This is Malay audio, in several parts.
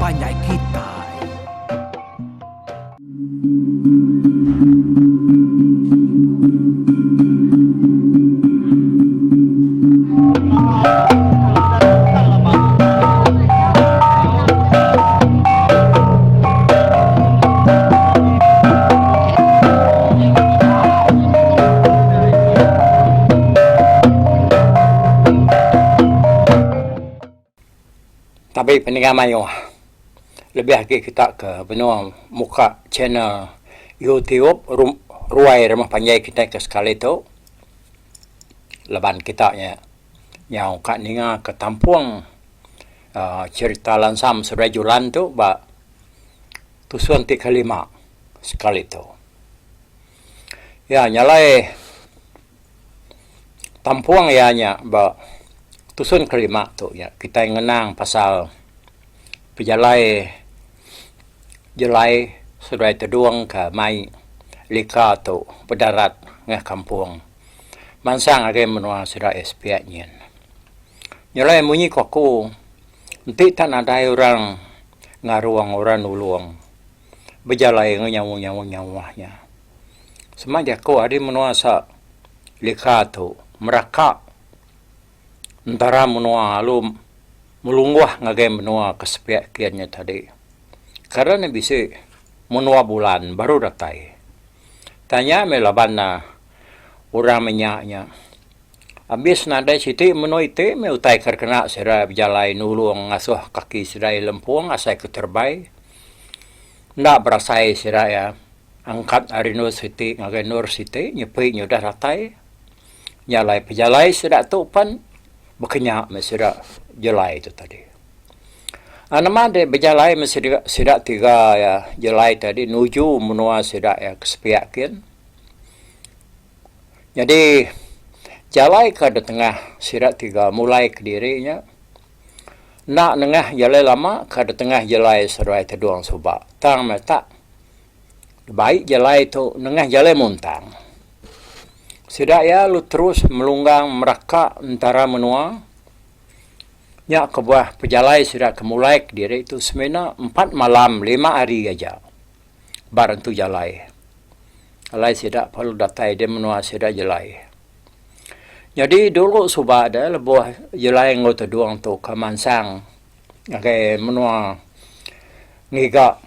panjai kita. Tapi peninggal mayu lebih lagi kita ke benua muka channel YouTube ruai rumah panjai kita ke sekali tu leban kita yang kat ninga ke tampuang cerita lansam serajulan tu ba tusuan ti kelima sekali tu ya nyalai tampuang ya nya ba tusun kelima tu ya kita ngenang pasal pejalai jelai sudah terduang ke mai lika tu berdarat ngah kampung mansang age menua sudah SPA nyen nyalai munyi koku nanti tan ada orang ngaruang orang nuluang berjalai nyawahnya semaja ko ada menua sa lika tu meraka antara menua alum mulunggah ngagay menua kesepiak kiannya tadi. Karena bisa menua bulan baru datai. Tanya melaban na orang menyaknya. Habis nada siti menua ite me utai kerkena serai berjalai nulung ngasuh kaki serai lempuang asai keterbai. Ndak berasai serai ya. Angkat arino siti ngagay nur siti nyepi nyudah datai. Nyalai pejalai sedak tupan berkenyak mesira jelai itu tadi. Nama de berjalai mesira tiga ya jelai tadi nuju menua sedak ya kesepiakin. Jadi jalai ke tengah sirat tiga mulai ke dirinya. Nak nengah jalai lama ke tengah jalai serai terduang subak. Tang mata baik jalai itu nengah jalai muntang. Sidak ya lu terus melunggang meraka antara menua. Ya kebuah pejalai sidak kemulai ke diri itu semena 4 malam 5 hari aja. Barang tu jalai. Jalai sidak perlu datai dia menua sidak jalai. Jadi dulu subak ada lebuah jalai ngota duang tu kemansang. Agai menua ngiga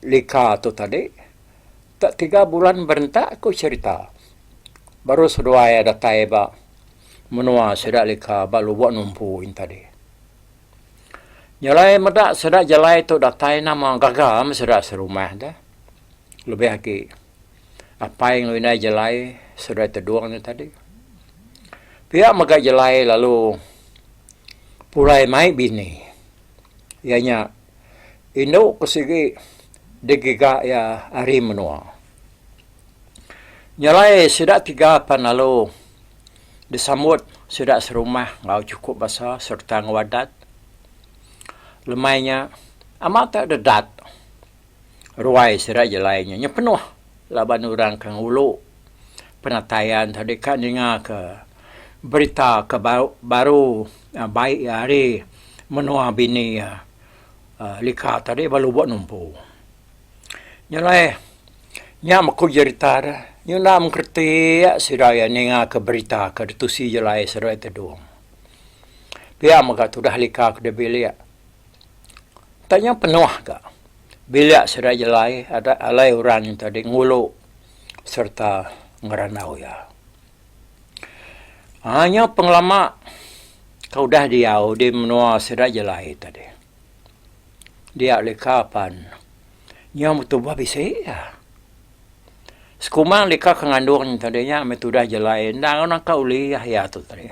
lika tu tadi. Tak 3 bulan berentak aku cerita. Baru sudah ya datai ba menua sedak lika ba lubuak numpu tadi. Jalai medak sedak jalai tu datai nama gagam sedak serumah dah. Lebih lagi apa yang lu jalai sudah terduang ni tadi. Pihak megak jalai lalu pulai mai bini. Ianya induk kesigi degiga ya hari menua. Nyalai sedak 3 pan lalu disambut sedak serumah ngau cukup basah serta ngawadat. Lemainya amat tak dedat. Ruai sedak jelainya nya penuh laban orang kang ulu. Penatayan tadi kan dengar ke berita ke baru baik hari menua bini lika tadi baru buat numpu. Nyalai nya maku cerita yung nam kerti siraya ninga ke berita ke detusi jelai serai terduang. Pia maka tu dah lika ke bilik. Tanya penuh ke. Bilik serai jelai ada alai orang yang tadi ngulu serta ngeranau ya. Hanya pengelama kau dah diau di menua serai jelai tadi. Dia lika pan. Nya mutubah bisa ya. Sekumang lika kengandung tadinya metudah jelai. Nang orang kau lihat ya tu tadi.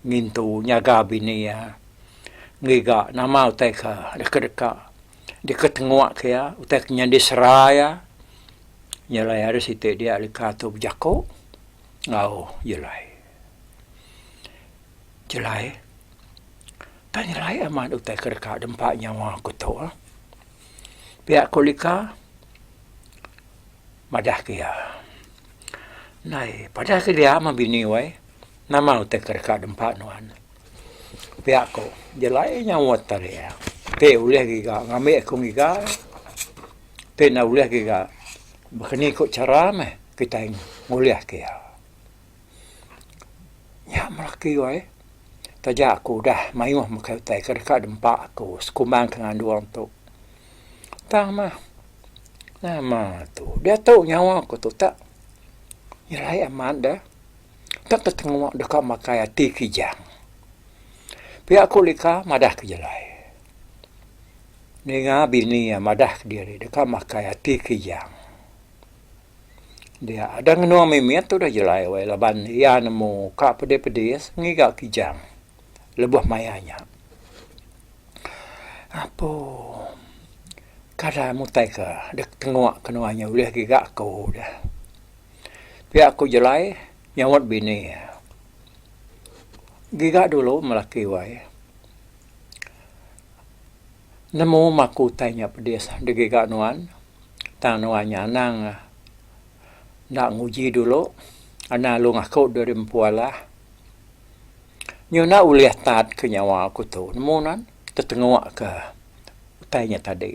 Ngintu nyaga bini ya. Ngiga nama utai ka deka-deka. Deket nguak ke ya. Utai kenya diseraya. Jelai ada situ dia lika tu berjako. Ngau jelai. Jelai. Tak jelai amat utai kedeka dempak nyawa aku tahu. Pihak kulika madah kia. Nai, pada dia mabini wai. Nama utek kerka dempak nuan. Pihak ko, jelai nyawa taria. te uleh giga ngame ko giga te na uleh giga bakni ko cara me kita nguleh ke ya malaki wae taja aku dah mayuh makai tai ka dempa aku skumang kan duang tu tama nama tu dia tahu nyawa aku tu tak nyelai aman dah tak tertengok dekat makai hati kijang pihak aku lika madah ke jelai Ninga bini ya madah diri dekat makai hati kijang. Dia ada ngenua mimiat tu dah jelai wai laban ia nemu ka pede-pedes ngiga kijang. Lebuh mayanya. Apa? Kada mutai ka dek tengok kenuanya boleh giga aku dah. Pihak aku jelai nyawat bini. Giga dulu melaki wai. Nemu maku tanya pedes degiga nuan tang nuannya nang nak nguji dulu ana lu ngaku dari mempuala nyuna uliah tat ke nyawa aku tu nemu nan tetengok ke tanya tadi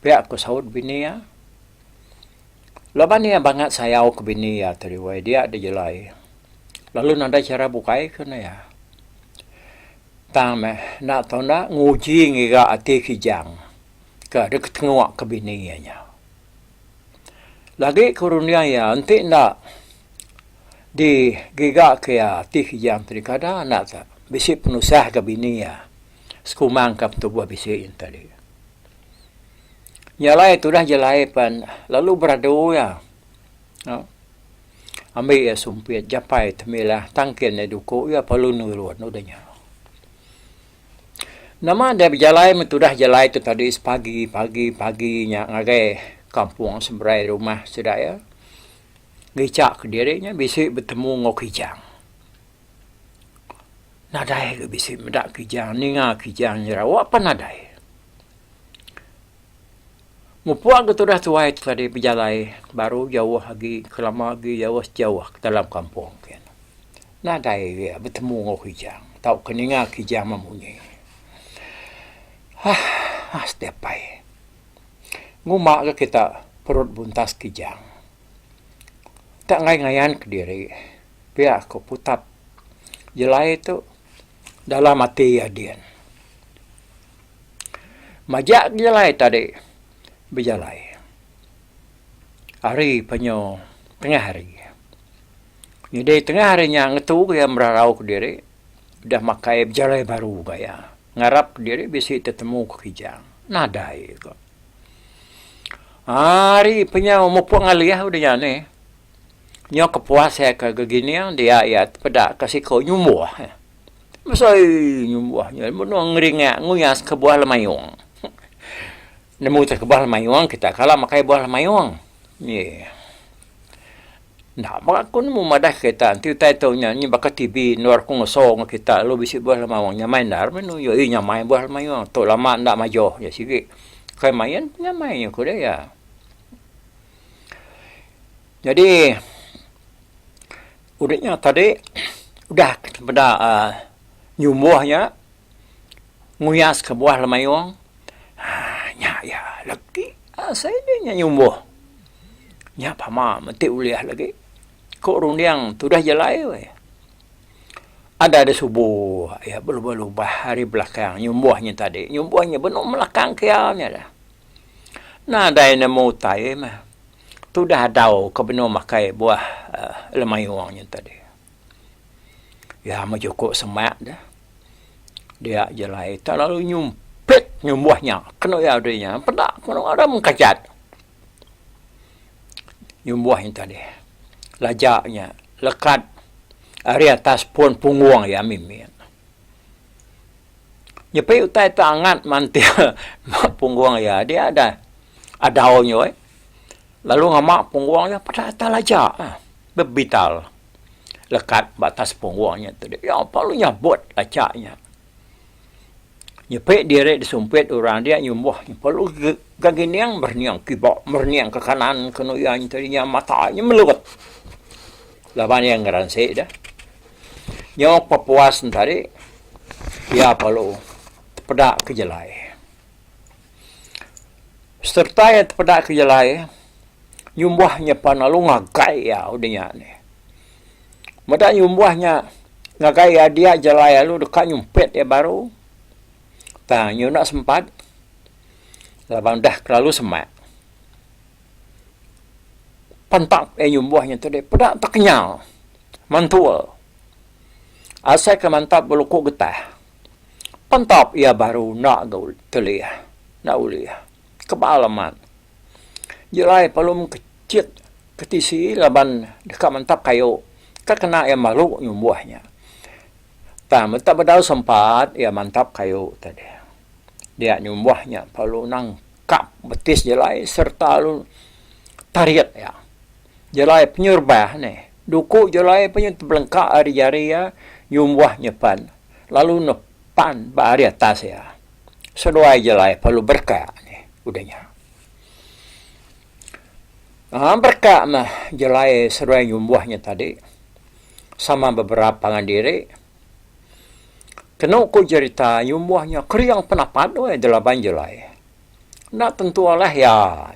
pihak aku saud bini ya laban dia banget sayau ke bini ya tadi wai dia ada jelai lalu nada cara bukai kena ya tang nak tahu nak nguji ngiga ati kijang ke dek tengok ke bininya lagi kurunia ya nanti nak di giga ke ati kijang tadi kada nak tak bisi penusah ke bini ya sekumang ke tubuh bisi tadi nyalai tu dah jelai pan lalu beradu ya ambil ya sumpit japai temilah tangkin ya duku ya perlu nurut nudanya nama dia berjalai mentudah jalai tu tadi pagi-nya ngagai kampung seberai rumah sedaya. Gicak ke dirinya bisik bertemu ngok kijang. Nadai ke bisik medak kijang, ninga kijang nyerawak apa nadai. Mupuak ke tudah tuai tu tadi berjalai baru jauh lagi, kelama lagi jauh ke dalam kampung. Nadai dia bertemu ngok kijang. Tahu keninga kijang memunyi. Setiap pai. Ngumak ke kita perut buntas kijang. Tak ngai-ngaian ke diri. Biar aku putap. Jelai itu dalam hati adian. Majak jelai tadi. Berjalai. Hari penyo tengah hari. Jadi tengah harinya ngetu ke yang merarau ke diri. Dah makai berjalai baru gaya. Ngarap diri bisa ketemu ke kijang. Nadai kok. Hari punya mumpung aliyah udah jane. Nyo kepuas saya ke gini dia ya pada kasih kau nyumuh. Masa nyumuhnya mun ngeringa nguyas ke buah lemayung. Nemu ke buah lemayung kita kala makai buah lemayung. Ye. Nah, maka aku nemu madah kita nanti tahu nyanyi bakat TV luar ku ngosong kita lo bisi buah lemawangnya main dar menu yo inya main buah lemawang tu lama ndak majo ya sigi kai main punya main ku dia ya jadi udahnya tadi udah pada nyumuhnya nguyas ke buah lemawang nya ya lagi saya dia nyumuh nya pama mesti uliah lagi kok rundiang tu dah jelai we. Ada subuh ya belum hari belakang nyumbuhnya tadi. Nyumbuhnya benar belakang kiamnya dah. Nah dai nemu tai mah. Tu dah dau ke benar makai buah lemayuangnya tadi. Ya majoko semak dah. Dia jelai tak lalu nyumpit nyumbuhnya. Kena ya adanya pedak kena ada mengkacat. Nyumbuhnya tadi. Lajaknya lekat hari atas pun punggung ya mimin. Nyepai utai tangan mantil punggung ya dia ada daunnya. Lalu ngamak punggungnya pada atas lajak bebital lekat batas punggungnya tu dia. Ya perlu nyabut lajaknya. Nyepai direk disumpit orang dia nyumbuh perlu gaginiang berniang kibak berniang ke kanan ke noyan tadinya matanya meluat. Laban yang ngeransik dah. Nyok papuas tadi. Ya perlu. Pedak ke jelai. serta ya pada kejalai nyumbuhnya panalu ngagai ya udahnya ni. Mada nyumbuhnya ngagai ya dia jalai lu dekat nyumpet ya baru. Tanya nak sempat. Labang dah terlalu semak. Pantap nyumbuhnya tadi pada tak kenyal. Mantua. Asal ke mantap belukuk getah. Pantap ia baru nak gaul telia. Nak uliah. Kebalaman. Jelai pelum kecil ketisi laban dekat mantap kayu. Kena yang malu nyumbuhnya. Tak mantap bedal sempat ia mantap kayu tadi. Dia nyumbuhnya perlu nangkap betis jelai serta lu tariat ya. Jelai penyurbah ni. Duku jelai penyurbah hari-hari ya. Nyumbuhnya pan. Lalu nepan bari atas ya. Seduai jelai perlu berkah ni. Udahnya. Berkah mah jelai seduai nyumbuhnya tadi. Sama beberapa ngandiri. Kena ku cerita nyumbuhnya kriang penapat delapan jelai. Nak tentu lah ya.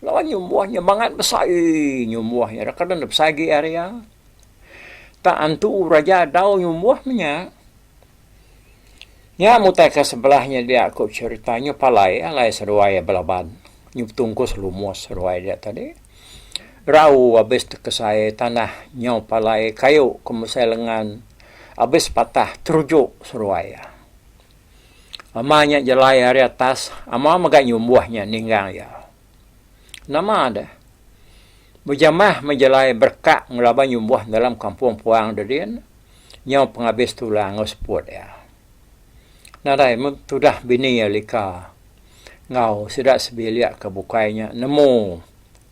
Lawan nyumbuhnya banget besar nyumbuhnya. Kadang besagi area. Tak antu raja dau nyumbuhnya. Ya mutai ke sebelahnya dia aku ceritanya palai. Alai seruai belaban. Nyuptungkus lumus seruai dia tadi. Rau habis ke saya tanah nyau palai kayu kemusai lengan. Habis patah terujuk seruai. Amanya jelai hari atas. Ama magak nyumbuhnya ninggang ya. Nama ada. Berjamah menjelai berkak ngelaban nyumbuh dalam kampung Puang Dedian. Nyau penghabis tulang ngesput ya. Nadai sudah bini ya lika. Ngau sudah sebiliak kebukainya. Nemu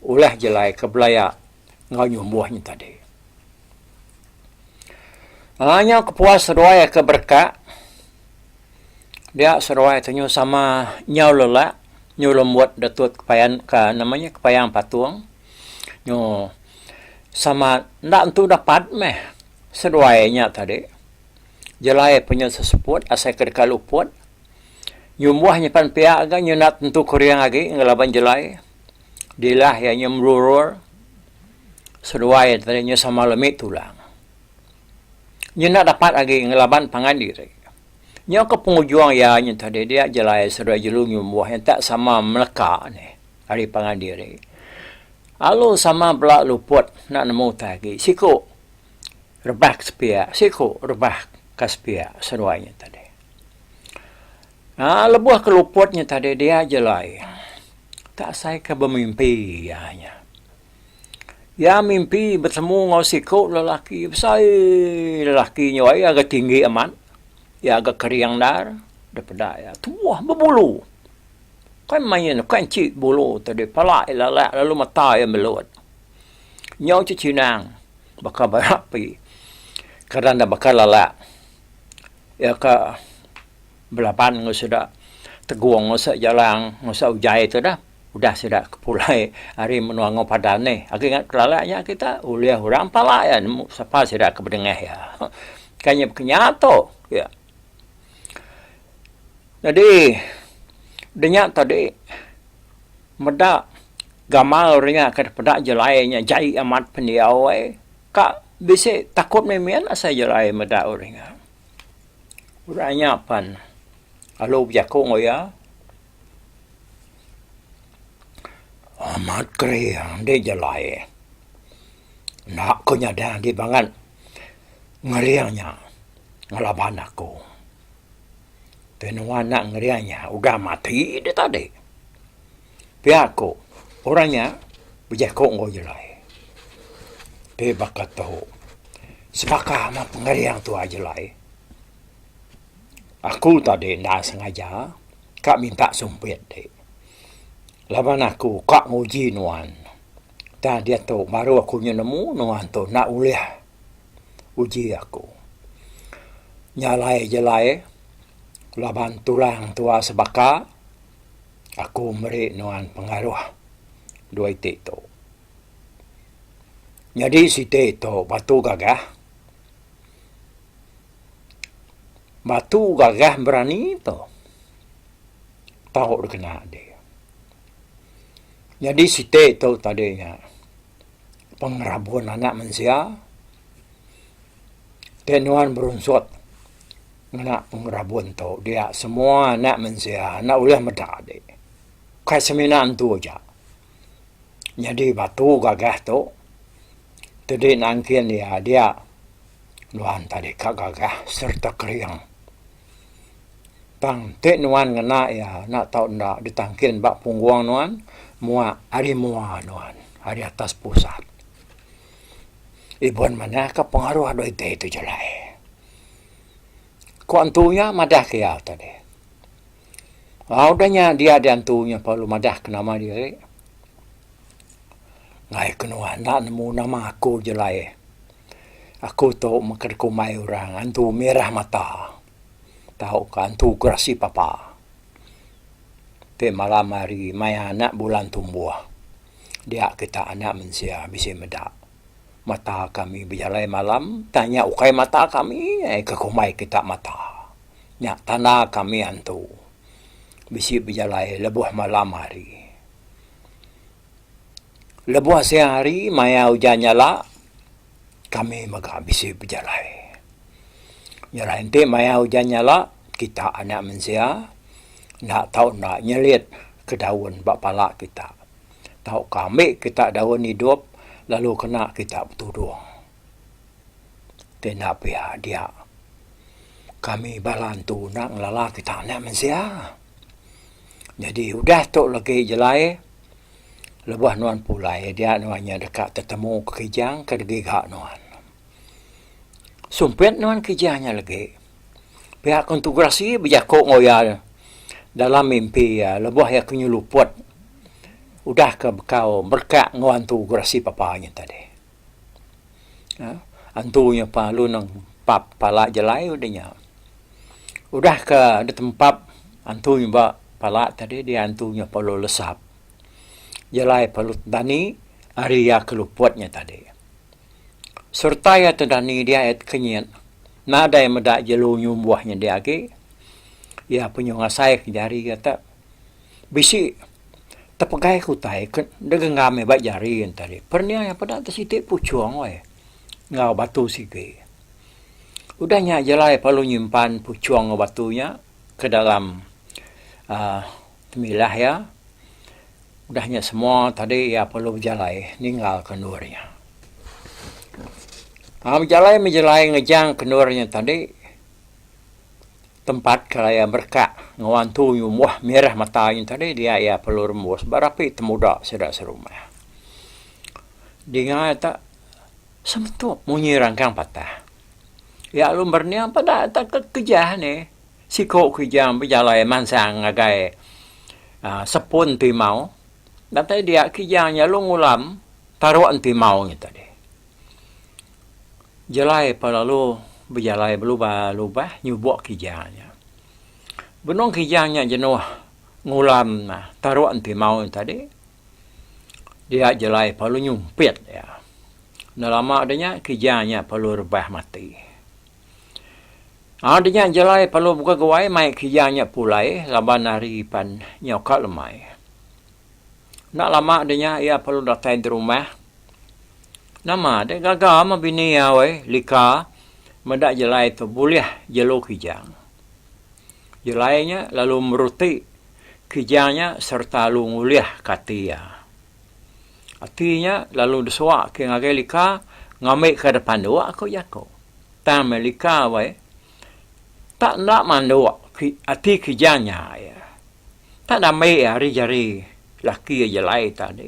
ulah jelai kebelayak ngau nyumbuhnya tadi. Hanya kepuas seruai ke berkak. Dia seruai tanya sama nyau lelak. Nyau lembut datut kepayang ke namanya kepayang patung. Nyau sama ndak tentu dapat meh seruainya tadi. Jelai punya seseput asal kedekal uput. Nyumbuhnya pan pihak agak nyau nak tentu kuriang lagi ngelaban jelai. Dilah yang nyau merurur. Seruai tadi nyau sama lemit tulang. Nyau nak dapat lagi ngelaban pangan diri. Nyau ke pengujuang ya nyau tadi dia jelai seruai jelung nyumbuh yang tak sama melekak ni. Hari pangan diri. Lalu sama belak luput nak nemu lagi. Siku rebah sepia. Siku rebah kaspia seruainya tadi. Lebuh ke luputnya tadi dia jelai. Tak saya ke bermimpi ya. Ya mimpi bertemu ngau siku lelaki besar. Lelaki nyawai agak tinggi amat. Ya agak keriang dar. Daripada ya tuah berbulu. Kan main kan cik bulu tadi palak lalak lalu mata yang melut. Nyau cicinang bakal berapi. Kerana bakal lalak. Ya ke belapan sudah teguang ngusah jalan ngusah ujai tu dah. Udah sudah kepulai hari menuang padan ni. Aku ingat kelalaknya kita uliah orang palak ya. Siapa sudah kebedengah ya. Kayaknya kenyato ya. Jadi denyak tadi medak gamal ringa kepada jelainya jai amat pendiau kak bisa takut memian asal jelai medak ringa. Uranya pan alo biako ngoya amat kriang de jelai. Nak kenyadang di bangan ngeriangnya ngelaban aku. Tenuan nak ngerianya udah mati dia tadi. Pihak aku orangnya berjakok ngau jelai. Dia bakal tahu. Sebakah amat pengeriang tu aja jelai. Aku tadi ndak sengaja kak minta sumpit dek. Laban aku kak nguji nuan. Dan dia tahu baru aku nemu nuan tu nak uliah uji aku. Nyalai jelai. Laban tulang tua sebaka, aku beri nuan pengaruh dua itu. Jadi si itu batu gagah. Batu gagah berani itu. Tahu kena dia. Jadi site itu tadinya pengrabuan anak manusia, tenuan berunsut ngena pengrabuan tu dia semua anak manusia nak ulah medak de. Kai seminan tu aja. Jadi batu gagah tu, tadi nangkian dia nuan tadi kagagah serta keriang. Tang te nuan ngena ya nak tahu ndak ditangkin bak pungguang nuan mua nuan hari atas pusat. Ibon mana ka pengaruh doi te itu jelai. Ko antunya madah ke ya tadi. Udahnya dia ada antunya perlu madah ke nama dia. Ngai kenuan nak nemu nama aku jelai. Aku tahu makan kumai orang antu merah mata. Tahu kan antu gerasi papa. Te malam hari maya anak bulan tumbuh. Dia kita anak manusia bisa medak. Mata kami berjalan malam, tanya ukai mata kami, ke kumai kita mata. Nyak tanah kami antu. Bisa berjalan lebuh malam hari. Lebuh siang hari, maya hujan nyala, kami maga bisa berjalan. Nyala ente maya hujan nyala, kita anak manusia, nak tahu nak nyelit ke daun bak palak kita. Tahu kami kita daun hidup, lalu kena kita bertuduh. Tenap ya dia. Kami balantu nak ngelala kita anak manusia. Jadi udah tu lagi jelai. Lebuh nuan pulai dia nuannya dekat tetemu ke kijang ke degigak nuan. Sumpit nuan kijangnya lagi. Pihak kontugrasi berjakuk ngoya dalam mimpi ya. Lebuh ya kenyuluput. Udah ke bekau berkak ngantu gerasi papanya tadi. Ya, antunya palu nang pap pala jelai udahnya. Udah ke di tempat antunya ba pala tadi dia antunya palu lesap. Jelai palu dani Arya keluputnya tadi. Serta ya tadani dia et kenyat. Nada yang medak jelu nyumbuahnya dia lagi. Ya punya ngasai jari kata bisi tepegai kutai dengan ngame bak jari yang tadi. Pernah yang pada atas itu pucuang we. Ngau batu sige. Udahnya jelai palu nyimpan pucuang batunya ke dalam temilah ya. Udahnya semua tadi ya perlu berjalai ninggal kendurnya. Berjalai ngejang kendurnya tadi tempat kalaya berkak ngawantu yumuh merah matanya tadi dia ya perlu rembus barapi temuda sedak serumah. Dia tak semtu munyi rangkang patah. Ya lumbernya pada tak kejah ni. Siko kejang berjalai mansang ngagai sepun timau. Nanti dia kijangnya lu ngulam taruhan timaunya tadi. Jalai pada lu berjalai berubah nyubuk kijangnya. Benong kijangnya jenuh ngulam taruhan timaunya tadi. Dia jalai pada nyumpit ya. Nah lama adanya kijangnya perlu rebah mati. Adanya jalai perlu buka gawai mai kijangnya pulai laban hari pan nyokat lemai. Nak lama adanya ia perlu datang di rumah. Nama dia gagal sama bini awai lika mendak jelai tu boleh jelo kijang. Jelainya lalu meruti kijangnya serta lu nguliah katia. Artinya lalu disuak ke ngagai lika ngamik ke depan dua aku jako. Tam lika awai tak nak mandua ati kijangnya ya. Tak damai hari jari laki jelai tadi.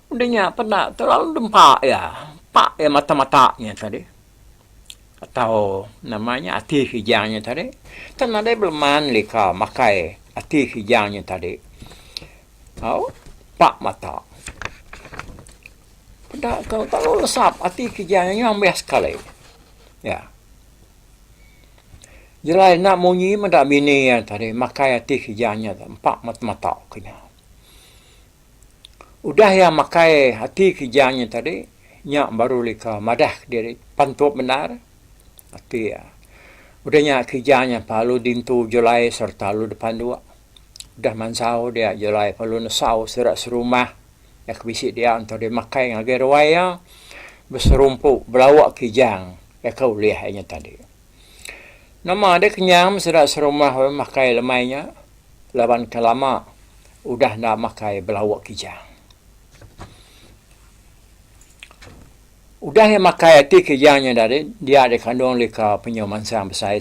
Udahnya pernah terlalu dempak ya. Pak ya mata-matanya tadi. Atau namanya ati kijangnya tadi. Tak ada belman lika makai ati kijangnya tadi. Pak mata. Pada kalau terlalu lesap ati kijangnya ambil sekali. Ya. Jelai nak munyi mendak bini yang tadi makai ati kijangnya empat mata-mata kena. Udah ya makai hati kijangnya tadi, nyak baru lika madah dari pantup benar. Hati ya. Udahnya kijangnya palu dintu jelai serta lu depan dua. udah mansau dia jelai perlu nasau serak serumah ya kebisik dia untuk dia makai ngagai rewaya berserumpuk belawak kijang ya kau lihatnya tadi nama dia kenyam serak serumah makai lemainya lawan kelama udah nak makai belawak kijang udah yang makai hati kijangnya dari dia ada kandung lika penyoman sang besai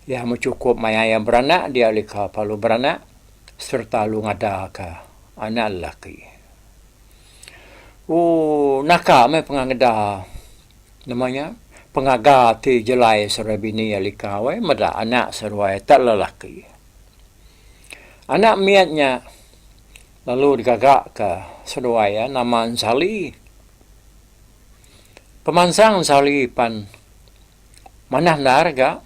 ya mencukup maya yang beranak dia lika palu beranak serta lu ngada ke anak lelaki naka me pengangda namanya pengaga ti jelai serabini lika wai mada anak serwai tak lelaki anak miatnya lalu digagak ke serwai nama Ansali pemansang Ansali pan manah narga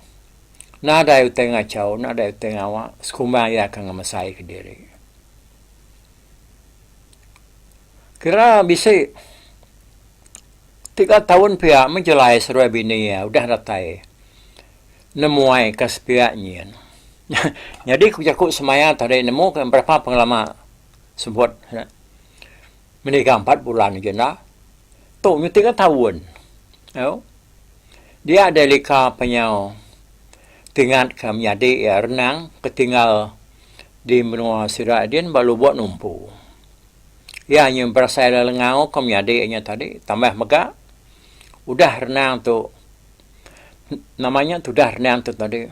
nada yu tengah cau, nada yu tengah awak, sekumang ya akan ngemasai ke diri. Kira bisa 3 tahun pihak menjelai seruai bini ya, udah datai. Nemuai kas pihaknya. Jadi kujakuk semaya tadi nemu ke berapa pengalaman sebut. Menikah 4 bulan je nak. Tuh 3 tahun. Dia ada lika penyau. Tinggal kami adik ya renang ketinggal di benua Siradian baru buat numpu. Ya yang berasal dari lengau kami adiknya tadi tambah megak. Udah renang tu namanya tu dah renang tu tadi.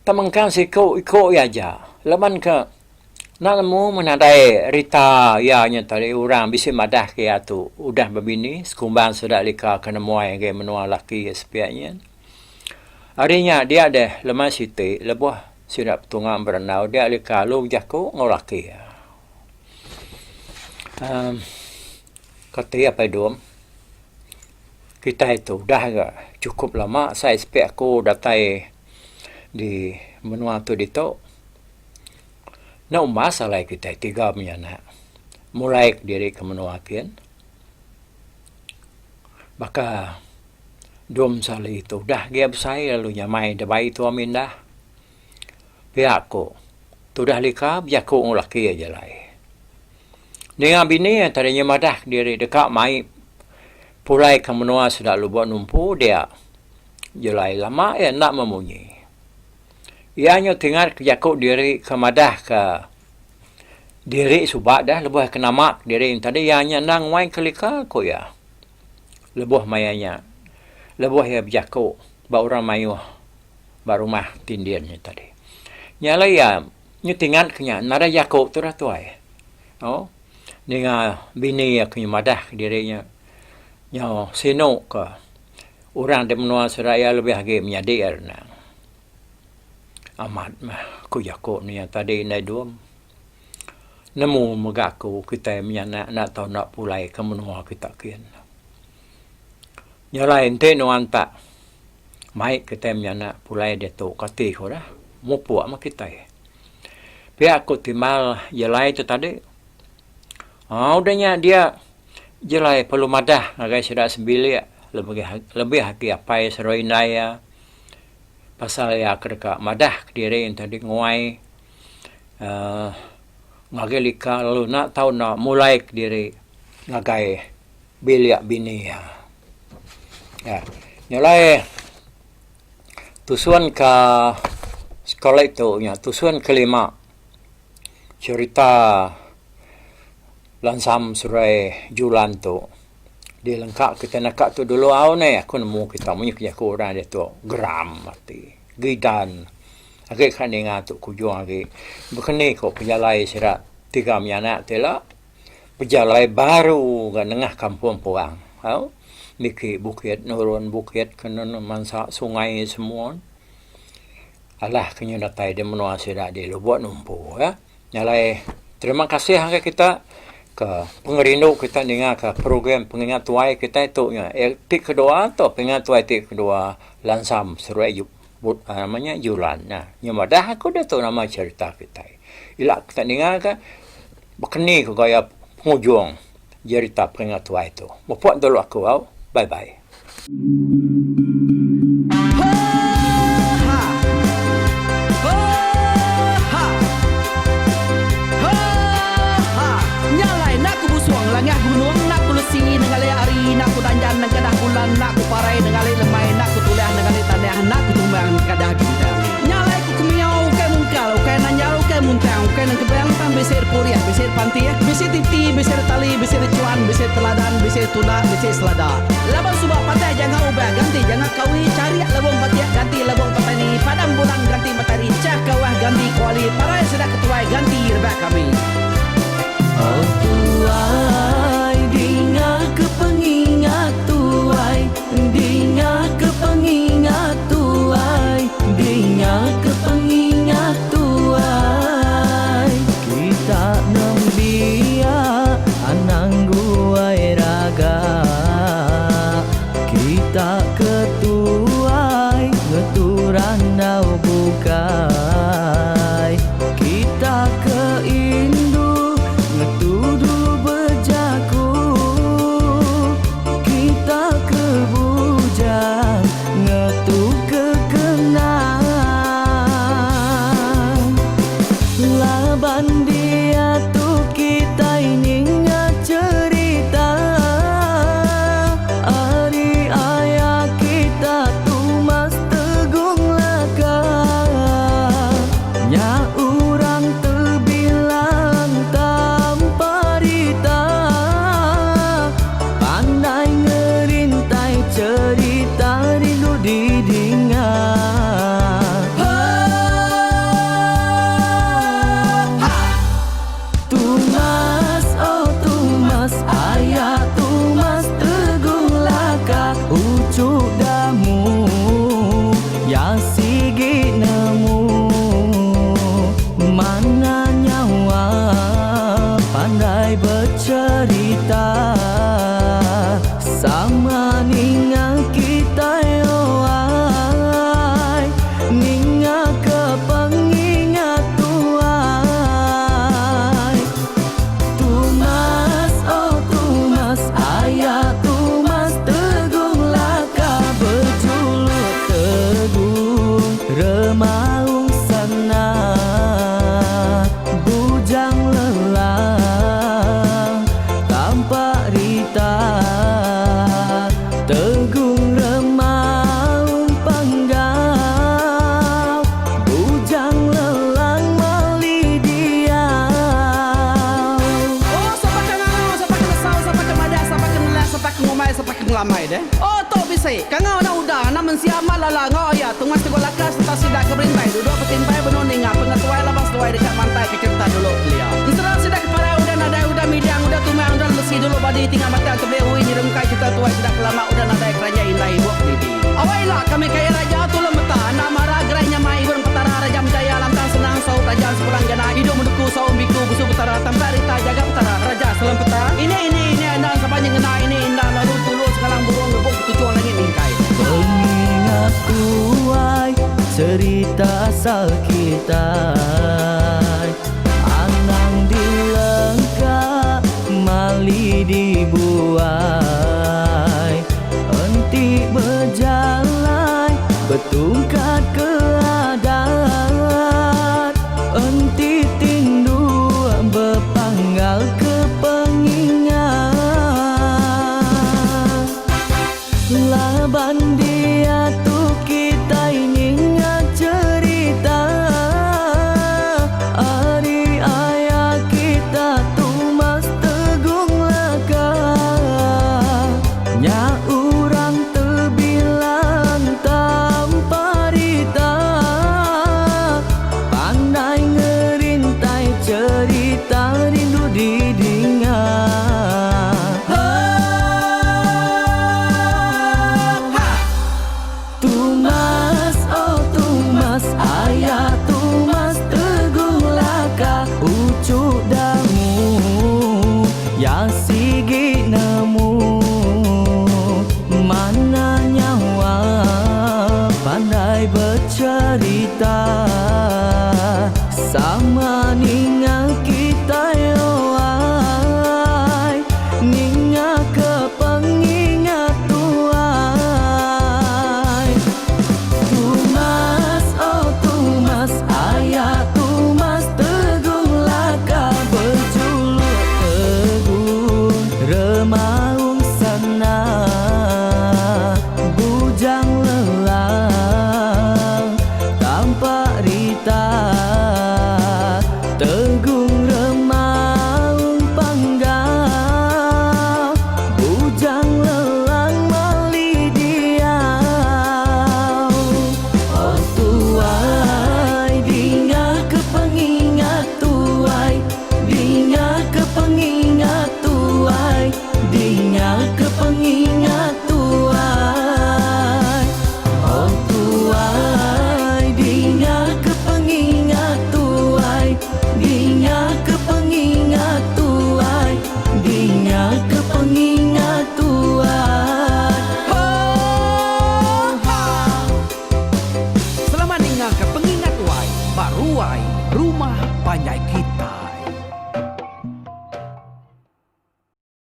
Tamangkan si iko ya aja. Leman ke nak nemu menadai Rita ya nya tadi orang bisa madah ke tu udah berbini sekumbang sudah lika kena muai ke menua laki sepiaknya. Harinya dia ada lemah siti, lebuh sudah tungang berenau, dia ada kalau jaku ngolaki. Kata apa itu? Kita itu dah cukup lama, saya sepek aku datai di menua tu dito. Nah masalah kita 3 menyana. Mulai diri ke menua kian. Maka Dom sali itu dah dia besai lalu nyamai debai tu amin dah. Pihak ko. Tu dah lika biar ko laki aja lah. Dengan bini yang tadinya madah diri dekat mai pulai ke menua sudah lubuat numpu dia jelai lama ya nak memunyi. Ianya tinggal kejakuk diri ke madah ke diri subak dah lebuh kena mak diri tadi ianya nang mai kelika ko ya. Lebuh mayanya. Lebuh ya berjaku, bawa orang mayu, baru rumah tindiannya tadi. Nyala ya, nyetingan kenya, nara jaku tu dah tuai. Oh, dengan bini ya kenya madah dirinya. Nyaw sino ke orang di menua seraya lebih lagi menjadi erna. Amat mah ku jaku ni yang tadi naik dua. Nemu megaku kita menyana nak tahu nak pulai ke menua kita kian. Nyala ente no anta mai kita menyana pulai dia tu kati ko dah mu puak ma kita pihak aku timbal jelai tu tadi udahnya dia jelai perlu madah agai sudah sembilik lebih haki apa ya seroinaya pasal ya kerja madah diri yang tadi nguai ngagai lika lalu nak tahu nak mulai diri ngagai biliak bini ya nyalai tusuan ke sekolah itu ya tusuan kelima cerita lansam surai julan tu dia lengkap kita nak tu dulu aku nemu kita punya kerja orang dia tu geram mati gidan agak kan dengar tu kujuang lagi berkini kok penjalai serat 3 anak telah penjalai baru ke tengah kampung puang Miki bukit, nurun bukit, kena mansak sungai semua. Alah, kena datai dia menua sidak dia buat numpu. Ya. Nyalai, terima kasih kita ke pengerindu kita dengar ke program pengingat tuai kita itu. Ya. Etik kedua atau pengingat tuai etik kedua lansam seruai namanya Julan. Nah, nyama dah aku dah tahu nama cerita kita. Ilak kita dengar ke berkeni ke gaya pengujung cerita pengingat tuai itu. Buat dulu aku Bye-bye. Oh, ha. Oh. puri ya, bisir panti ya, bisir titi, bisir tali, bisir cuan, bisir teladan, bisir tuna, bisir selada. Labang subak pantai jangan ubah ganti, jangan kawi cari labang pantai ganti labang petani, padam bulan ganti matahari, cah kawah ganti kuali, parai sudah ketuai ganti rebah kami. Oh tuai, dinga kepengingat tuai, dinga kepengingat tuai, dinga kepengingat tuai. Kita nembia anang guai raga, kita ketuai ngeturan nau bukai, kita keindu ngetudu bejaku, kita ke bujang ngetu kekenang. Laban dia tu kita ini cerita, hari ayah kita tu mas tegung laka, nya urang terbilang tanpa rita, pandai ngerintai cerita rindu didingat. Tumas, oh tumas, ayah tumas tegung laka, ucuk damu ya sigi nemu, mana nyawa pandai bercerita, sama ninga kita yoai, ninga kepengingat tuai. Tumas, oh tumas, ayah tumas tegung laka, berjuluk tegung remaung sana, bujang lelah tanpa rita, tegung remaung panggau, bujang lelang mali diau. Oh, siapa kangau, siapa kesau, siapa kemadah, siapa kemelah, siapa ngomai, siapa ngelamai deh. Oh, to bisa. Kangau na udah, namun siapa lala ngau ya, tumas tegol lakas, tak sidak keberintai, duduk petintai benoning, pengatuai labas tuai dekat pantai kecerita dulu beliau. Serah sidak kepada udah nada, udah midiang, udah tumai, udah besi dulu badi tinggal mata terbehui, nyiremkai kita tuai sidak lama, udah nada kerajaan indah ibu lidi. Awailah kami kaya raja tu lemeta, nama ragranya mai burung petara raja jaya lantang senang saut raja sepulang jana, hidup menduku saum biku busu petara tambah rita jaga petara raja selam peta. Ini anda sepanjang kena ini indah lalu tulus sekarang burung gebuk tujuan lagi ningkai. Pengingat tuai cerita asal kita, anang dilengkap mali dibuai, enti berjalan betungkat ke adat, enti tindu berpanggal ke pengingat. Laban dia tu kita ingat cerita, hari ayah kita tu mas tegung laka, nya urang terbilang tanpa rita, pandai ngerintai cerita rindu didingat. Tumas, oh tumas, ayah tumas tegung laka, ucuk damu ya sigi nemu, mana nyawa pandai bercerita, sama